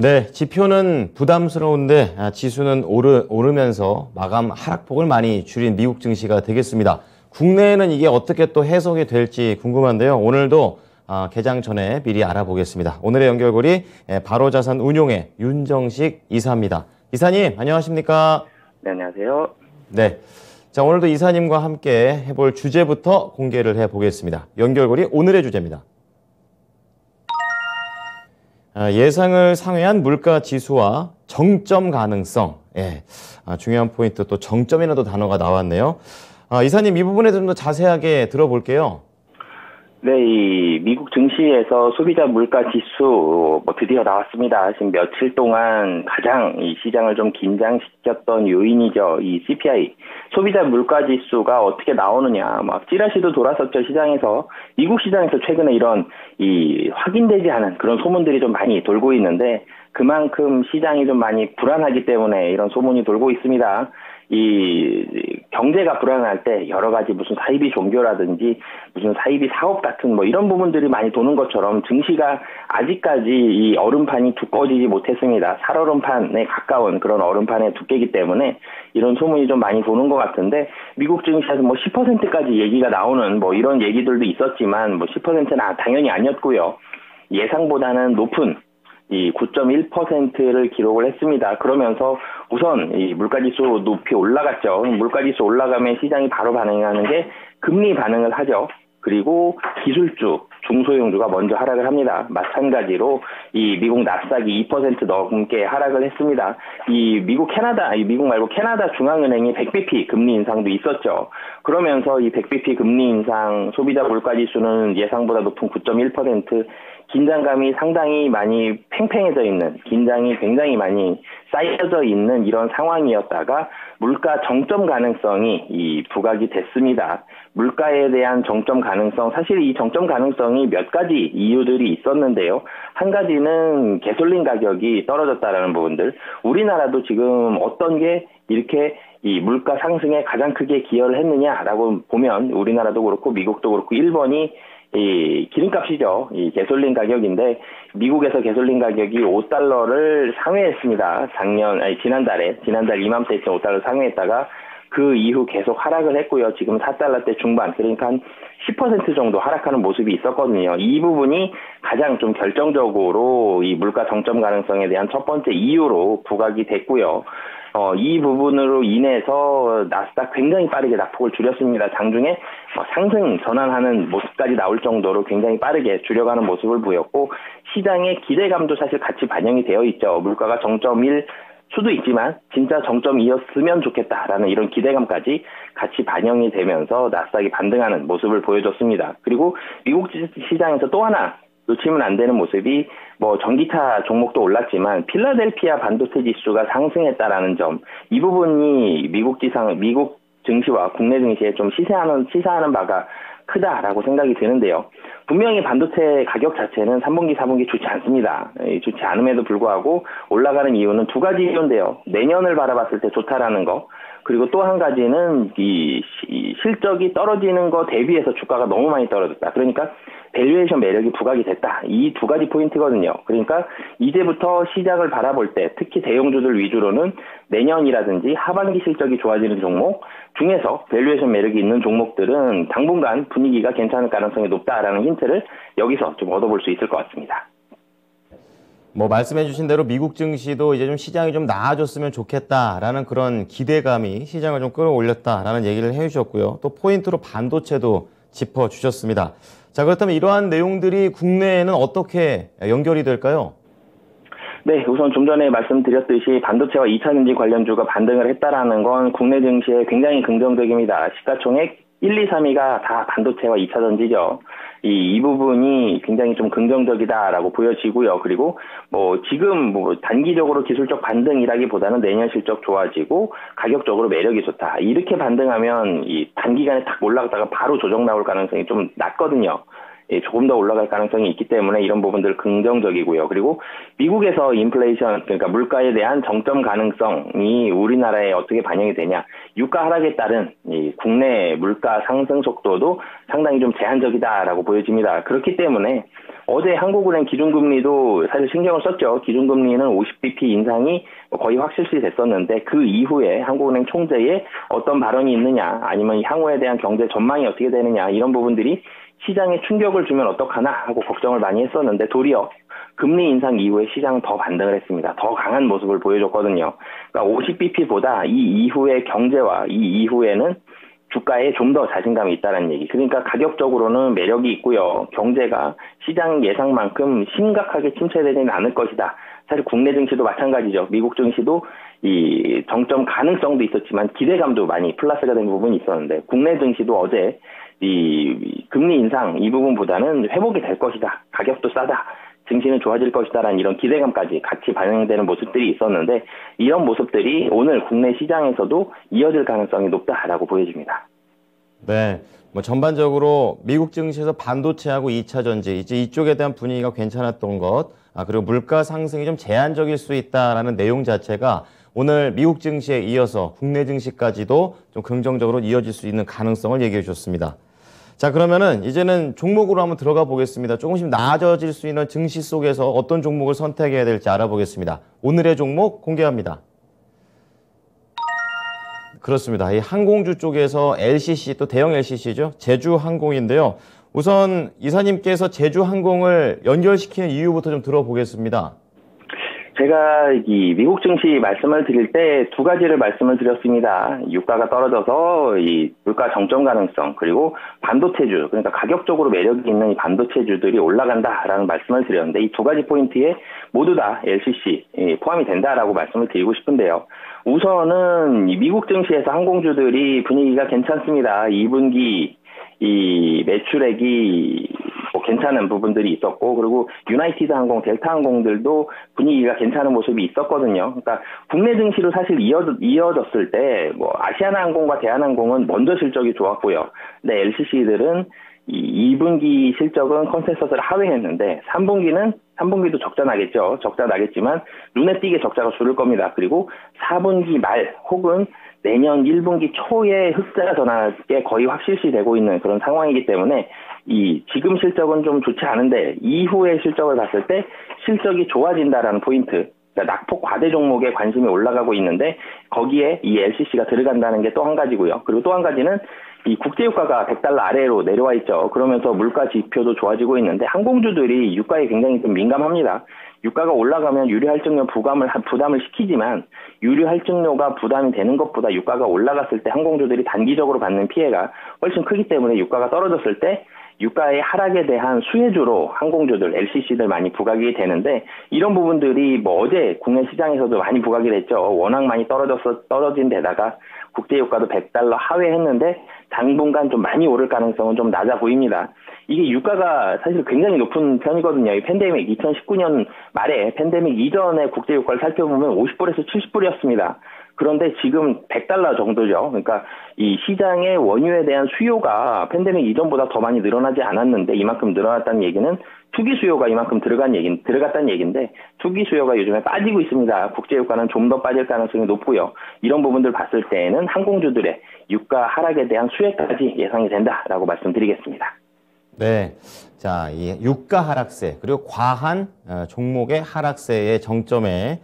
네, 지표는 부담스러운데 지수는 오르면서 마감 하락폭을 많이 줄인 미국 증시가 되겠습니다. 국내에는 이게 어떻게 또 해석이 될지 궁금한데요. 오늘도 개장 전에 미리 알아보겠습니다. 오늘의 연결고리 바로자산운용의 윤정식 이사입니다. 이사님, 안녕하십니까? 네, 안녕하세요. 네, 자 오늘도 이사님과 함께 해볼 주제부터 공개를 해보겠습니다. 연결고리 오늘의 주제입니다. 예상을 상회한 물가 지수와 정점 가능성. 중요한 포인트 또 정점이라도 단어가 나왔네요. 이사님 이 부분에 좀 더 자세하게 들어볼게요. 네, 이 미국 증시에서 소비자 물가 지수 드디어 나왔습니다. 지금 며칠 동안 가장 이 시장을 좀 긴장시켰던 요인이죠. 이 CPI 소비자 물가 지수가 어떻게 나오느냐 막 찌라시도 돌았었죠. 시장에서 미국 시장에서 최근에 이런 이 확인되지 않은 그런 소문들이 좀 많이 돌고 있는데 그만큼 시장이 좀 많이 불안하기 때문에 이런 소문이 돌고 있습니다. 이 경제가 불안할 때 여러 가지 무슨 사이비 종교라든지 무슨 사이비 사업 같은 이런 부분들이 많이 도는 것처럼 증시가 아직까지 이 얼음판이 두꺼워지지 못했습니다. 살얼음판에 가까운 그런 얼음판의 두께이기 때문에 이런 소문이 좀 많이 도는 것 같은데 미국 증시에서 10%까지 얘기가 나오는 이런 얘기들도 있었지만 10%는 당연히 아니었고요. 예상보다는 높은 이 9.1%를 기록을 했습니다. 그러면서 우선 이 물가지수 높이 올라갔죠. 물가지수 올라가면 시장이 바로 반응하는 게 금리 반응을 하죠. 그리고 기술주, 중소형주가 먼저 하락을 합니다. 마찬가지로 이 미국 나스닥이 2% 넘게 하락을 했습니다. 미국 말고 캐나다 중앙은행이 100bp 금리 인상도 있었죠. 그러면서 이 100bp 금리 인상, 소비자 물가지수는 예상보다 높은 9.1%, 긴장감이 상당히 많이 팽팽해져 있는, 긴장이 굉장히 많이 쌓여져 있는 이런 상황이었다가 물가 정점 가능성이 부각이 됐습니다. 물가에 대한 정점 가능성, 사실 이 정점 가능성이 몇 가지 이유들이 있었는데요. 한 가지는 가솔린 가격이 떨어졌다라는 부분들. 우리나라도 지금 어떤 게 이렇게 이 물가 상승에 가장 크게 기여를 했느냐라고 보면 우리나라도 그렇고 미국도 그렇고 일본이 이 기름값이죠. 이 가솔린 가격인데 미국에서 가솔린 가격이 5달러를 상회했습니다. 지난달 이맘때쯤 5달러 상회했다가 그 이후 계속 하락을 했고요. 지금 4달러대 중반, 그러니까 한 10% 정도 하락하는 모습이 있었거든요. 이 부분이 가장 좀 결정적으로 이 물가 정점 가능성에 대한 첫 번째 이유로 부각이 됐고요. 이 부분으로 인해서 나스닥 굉장히 빠르게 낙폭을 줄였습니다. 장중에 상승 전환하는 모습까지 나올 정도로 굉장히 빠르게 줄여가는 모습을 보였고 시장의 기대감도 사실 같이 반영이 되어 있죠. 물가가 정점일 수도 있지만 진짜 정점이었으면 좋겠다라는 이런 기대감까지 같이 반영이 되면서 나스닥이 반등하는 모습을 보여줬습니다. 그리고 미국 시장에서 또 하나 놓치면 안 되는 모습이 전기차 종목도 올랐지만 필라델피아 반도체 지수가 상승했다라는 점, 이 부분이 미국 증시와 국내 증시에 좀 시사하는 바가 크다라고 생각이 드는데요. 분명히 반도체 가격 자체는 3분기, 4분기 좋지 않습니다. 좋지 않음에도 불구하고 올라가는 이유는 두 가지 이유인데요. 내년을 바라봤을 때 좋다라는 거, 그리고 또 한 가지는 이 실적이 떨어지는 거 대비해서 주가가 너무 많이 떨어졌다. 그러니까 밸류에이션 매력이 부각이 됐다. 이 두 가지 포인트거든요. 그러니까 이제부터 시장을 바라볼 때 특히 대형주들 위주로는 내년이라든지 하반기 실적이 좋아지는 종목 중에서 밸류에이션 매력이 있는 종목들은 당분간 분위기가 괜찮을 가능성이 높다라는 힌트를 여기서 좀 얻어볼 수 있을 것 같습니다. 말씀해 주신 대로 미국 증시도 이제 좀 시장이 좀 나아졌으면 좋겠다라는 그런 기대감이 시장을 좀 끌어올렸다라는 얘기를 해주셨고요. 또 포인트로 반도체도 짚어주셨습니다. 자, 그렇다면 이러한 내용들이 국내에는 어떻게 연결이 될까요? 네, 우선 좀 전에 말씀드렸듯이 반도체와 2차전지 관련주가 반등을 했다라는 건 국내 증시에 굉장히 긍정적입니다. 시가총액 1, 2, 3위가 다 반도체와 2차전지죠. 이 부분이 굉장히 좀 긍정적이다라고 보여지고요. 그리고 지금 단기적으로 기술적 반등이라기보다는 내년 실적 좋아지고 가격적으로 매력이 좋다. 이렇게 반등하면 이 단기간에 딱 올라갔다가 바로 조정 나올 가능성이 좀 낮거든요. 조금 더 올라갈 가능성이 있기 때문에 이런 부분들 긍정적이고요. 그리고 미국에서 인플레이션, 그러니까 물가에 대한 정점 가능성이 우리나라에 어떻게 반영이 되냐. 유가 하락에 따른 이 국내 물가 상승 속도도 상당히 좀 제한적이다라고 보여집니다. 그렇기 때문에 어제 한국은행 기준금리도 사실 신경을 썼죠. 기준금리는 50bp 인상이 거의 확실시 됐었는데 그 이후에 한국은행 총재의 어떤 발언이 있느냐 아니면 향후에 대한 경제 전망이 어떻게 되느냐 이런 부분들이 시장에 충격을 주면 어떡하나 하고 걱정을 많이 했었는데 도리어 금리 인상 이후에 시장은 더 반등을 했습니다. 더 강한 모습을 보여줬거든요. 그러니까 50bp보다 이 이후의 경제와 이 이후에는 주가에 좀 더 자신감이 있다는 얘기. 그러니까 가격적으로는 매력이 있고요. 경제가 시장 예상만큼 심각하게 침체되지는 않을 것이다. 사실 국내 증시도 마찬가지죠. 미국 증시도 이 정점 가능성도 있었지만 기대감도 많이 플러스가 된 부분이 있었는데 국내 증시도 어제 이 금리 인상 이 부분보다는 회복이 될 것이다. 가격도 싸다. 증시는 좋아질 것이다라는 이런 기대감까지 같이 반영되는 모습들이 있었는데 이런 모습들이 오늘 국내 시장에서도 이어질 가능성이 높다라고 보여집니다. 네, 뭐 전반적으로 미국 증시에서 반도체하고 2차 전지 이제 이쪽에 대한 분위기가 괜찮았던 것, 그리고 물가 상승이 좀 제한적일 수 있다라는 내용 자체가 오늘 미국 증시에 이어서 국내 증시까지도 좀 긍정적으로 이어질 수 있는 가능성을 얘기해 주셨습니다. 자, 그러면은 이제는 종목으로 한번 들어가 보겠습니다. 조금씩 나아져질 수 있는 증시 속에서 어떤 종목을 선택해야 될지 알아보겠습니다. 오늘의 종목 공개합니다. 그렇습니다. 이 항공주 쪽에서 LCC, 또 대형 LCC죠. 제주항공인데요. 우선 이사님께서 제주항공을 연결시키는 이유부터 좀 들어보겠습니다. 제가 이 미국 증시 말씀을 드릴 때 두 가지를 말씀을 드렸습니다. 유가가 떨어져서 이 물가 정점 가능성 그리고 반도체주 그러니까 가격적으로 매력이 있는 이 반도체주들이 올라간다라는 말씀을 드렸는데 이 두 가지 포인트에 모두 다 LCC 포함이 된다라고 말씀을 드리고 싶은데요. 우선은 이 미국 증시에서 항공주들이 분위기가 괜찮습니다. 2분기 이 매출액이 뭐 괜찮은 부분들이 있었고 그리고 유나이티드 항공, 델타 항공들도 분위기가 괜찮은 모습이 있었거든요. 그러니까 국내 증시로 사실 이어졌을 때 뭐 아시아나항공과 대한항공은 먼저 실적이 좋았고요. 근데 LCC들은 이 2분기 실적은 컨센서스를 하회했는데 3분기도 적자 나겠죠. 적자 나겠지만 눈에 띄게 적자가 줄을 겁니다. 그리고 4분기 말 혹은 내년 1분기 초에 흑자가 더 나게 거의 확실시 되고 있는 그런 상황이기 때문에 이 지금 실적은 좀 좋지 않은데 이후의 실적을 봤을 때 실적이 좋아진다라는 포인트. 그러니까 낙폭 과대 종목에 관심이 올라가고 있는데 거기에 이 LCC가 들어간다는 게 또 한 가지고요. 그리고 또 한 가지는 이 국제유가가 100달러 아래로 내려와 있죠. 그러면서 물가 지표도 좋아지고 있는데 항공주들이 유가에 굉장히 좀 민감합니다. 유가가 올라가면 유류할증료 부담을 시키지만 유류할증료가 부담이 되는 것보다 유가가 올라갔을 때 항공주들이 단기적으로 받는 피해가 훨씬 크기 때문에 유가가 떨어졌을 때 유가의 하락에 대한 수혜주로 항공주들, LCC들 많이 부각이 되는데 이런 부분들이 뭐 어제 국내 시장에서도 많이 부각이 됐죠. 워낙 많이 떨어진 데다가 국제유가도 100달러 하회했는데 당분간 좀 많이 오를 가능성은 좀 낮아 보입니다. 이게 유가가 사실 굉장히 높은 편이거든요. 이 팬데믹 2019년 말에 팬데믹 이전의 국제유가를 살펴보면 50불에서 70불이었습니다. 그런데 지금 100달러 정도죠. 그러니까 이 시장의 원유에 대한 수요가 팬데믹 이전보다 더 많이 늘어나지 않았는데 이만큼 늘어났다는 얘기는 투기 수요가 이만큼 들어갔다는 얘기인데 투기 수요가 요즘에 빠지고 있습니다. 국제유가는 좀 더 빠질 가능성이 높고요. 이런 부분들 봤을 때에는 항공주들의 유가 하락에 대한 수혜까지 예상이 된다라고 말씀드리겠습니다. 네. 자, 이 유가 하락세, 그리고 과한 종목의 하락세의 정점에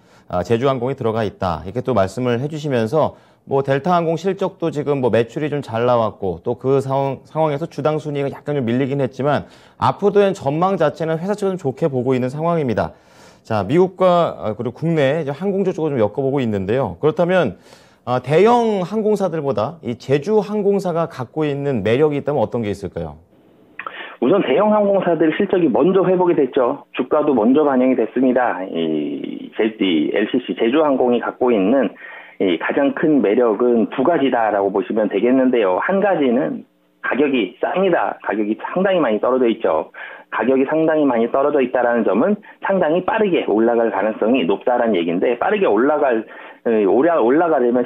제주항공이 들어가 있다. 이렇게 또 말씀을 해주시면서 뭐 델타항공 실적도 지금 뭐 매출이 좀 잘 나왔고 또 그 상황에서 주당 순위가 약간 좀 밀리긴 했지만 앞으로의 전망 자체는 회사 측은 좋게 보고 있는 상황입니다. 자, 미국과 그리고 국내 이제 항공주 쪽을 좀 엮어보고 있는데요. 그렇다면 대형 항공사들보다 이 제주항공사가 갖고 있는 매력이 있다면 어떤 게 있을까요? 우선 대형 항공사들 실적이 먼저 회복이 됐죠. 주가도 먼저 반영이 됐습니다. 이 LCC 제주항공이 갖고 있는 이 가장 큰 매력은 두 가지다라고 보시면 되겠는데요. 한 가지는 가격이 쌉니다. 가격이 상당히 많이 떨어져 있죠. 가격이 상당히 많이 떨어져 있다는 점은 상당히 빠르게 올라갈 가능성이 높다라는 얘기인데 빠르게 올라가려면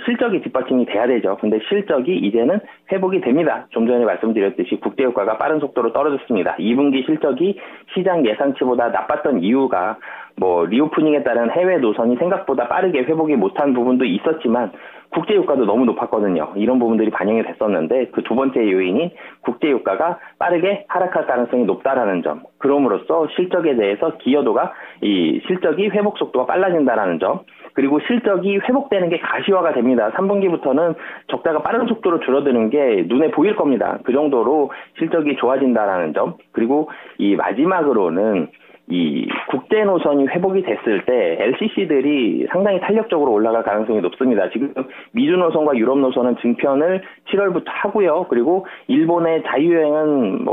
실적이 뒷받침이 돼야 되죠. 근데 실적이 이제는 회복이 됩니다. 좀 전에 말씀드렸듯이 국제유가가 빠른 속도로 떨어졌습니다. 2분기 실적이 시장 예상치보다 나빴던 이유가 리오프닝에 따른 해외 노선이 생각보다 빠르게 회복이 못한 부분도 있었지만 국제유가도 너무 높았거든요. 이런 부분들이 반영이 됐었는데 그 두 번째 요인이 국제유가가 빠르게 하락할 가능성이 높다라는 점. 그럼으로써 실적에 대해서 기여도가 이 실적이 회복 속도가 빨라진다라는 점. 그리고 실적이 회복되는 게 가시화가 됩니다. 3분기부터는 적자가 빠른 속도로 줄어드는 게 눈에 보일 겁니다. 그 정도로 실적이 좋아진다라는 점. 그리고 이 마지막으로는 이 국제 노선이 회복이 됐을 때 LCC들이 상당히 탄력적으로 올라갈 가능성이 높습니다. 지금 미주 노선과 유럽 노선은 증편을 7월부터 하고요. 그리고 일본의 자유여행은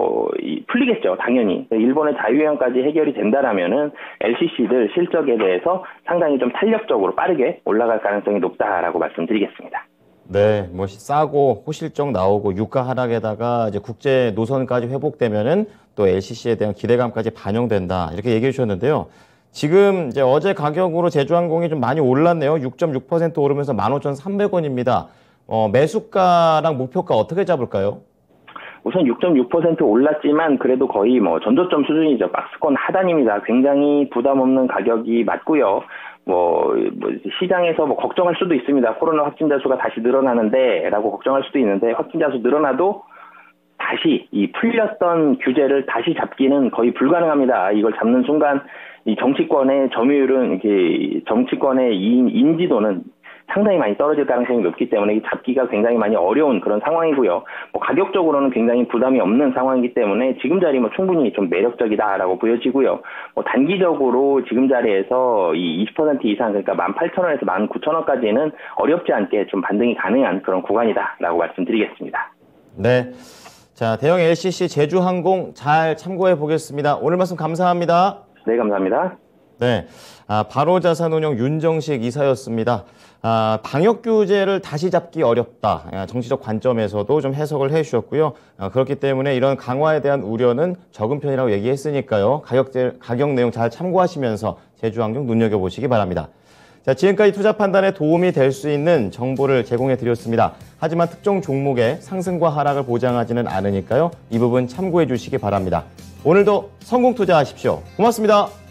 풀리겠죠, 당연히. 일본의 자유여행까지 해결이 된다라면은 LCC들 실적에 대해서 상당히 좀 탄력적으로 빠르게 올라갈 가능성이 높다라고 말씀드리겠습니다. 네, 싸고 호실적 나오고 유가 하락에다가 이제 국제 노선까지 회복되면은 또 LCC에 대한 기대감까지 반영된다. 이렇게 얘기해 주셨는데요. 지금 이제 어제 가격으로 제주항공이 좀 많이 올랐네요. 6.6% 오르면서 15,300원입니다. 매수가랑 목표가 어떻게 잡을까요? 우선 6.6% 올랐지만 그래도 거의 전저점 수준이죠. 박스권 하단입니다. 굉장히 부담 없는 가격이 맞고요. 시장에서 걱정할 수도 있습니다. 코로나 확진자 수가 다시 늘어나는데 라고 걱정할 수도 있는데 확진자 수 늘어나도 다시 이 풀렸던 규제를 다시 잡기는 거의 불가능합니다. 이걸 잡는 순간 이 정치권의 점유율은 정치권의 인지도는 상당히 많이 떨어질 가능성이 높기 때문에 잡기가 굉장히 많이 어려운 그런 상황이고요. 가격적으로는 굉장히 부담이 없는 상황이기 때문에 지금 자리 충분히 좀 매력적이다라고 보여지고요. 단기적으로 지금 자리에서 이 20% 이상 그러니까 18,000원에서 19,000원까지는 어렵지 않게 좀 반등이 가능한 그런 구간이다라고 말씀드리겠습니다. 네. 자, 대형 LCC 제주항공 잘 참고해 보겠습니다. 오늘 말씀 감사합니다. 네, 감사합니다. 네. 바로자산운용 윤정식 이사였습니다. 방역 규제를 다시 잡기 어렵다. 정치적 관점에서도 좀 해석을 해 주셨고요. 그렇기 때문에 이런 강화에 대한 우려는 적은 편이라고 얘기했으니까요. 가격 내용 잘 참고하시면서 제주항공 눈여겨보시기 바랍니다. 자, 지금까지 투자 판단에 도움이 될 수 있는 정보를 제공해 드렸습니다. 하지만 특정 종목의 상승과 하락을 보장하지는 않으니까요. 이 부분 참고해 주시기 바랍니다. 오늘도 성공 투자하십시오. 고맙습니다.